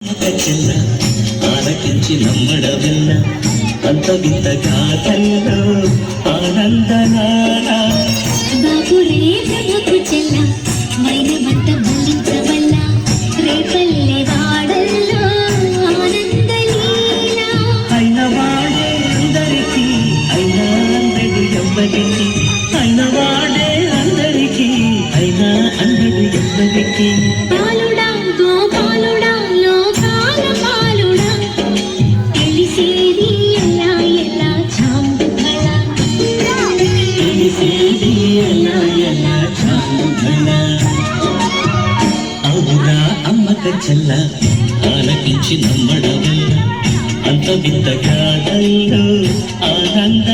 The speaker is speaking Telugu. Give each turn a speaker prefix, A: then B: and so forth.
A: చెల్ల ఆలకించి నమ్మడవెల్ల అంత వింత గాథల్లో ఆనందనాల
B: బాబురే బ్రహ్మకు చెల్ల మైనమంత బుల్లించవల్ల రేపల్లె వాడల్లో ఆనందలీల
A: అయిన వాడే అందరికీ అయినా అందడు ఎవ్వరికి అయిన వాడే అందరికీ అయినా అందడు ఎవ్వరికి
B: పాలుడా గోపాలుడా లోకాల పాలుడా తెలిసేది ఎలా ఎలా చాంబుకళ
A: తెలిసేది ఎలా ఎలా చాంగుల అవునా అమ్మక చెల్ల ఆలకించి నమ్మడవల్ల అంత వింత గాథల్లో ఆనంద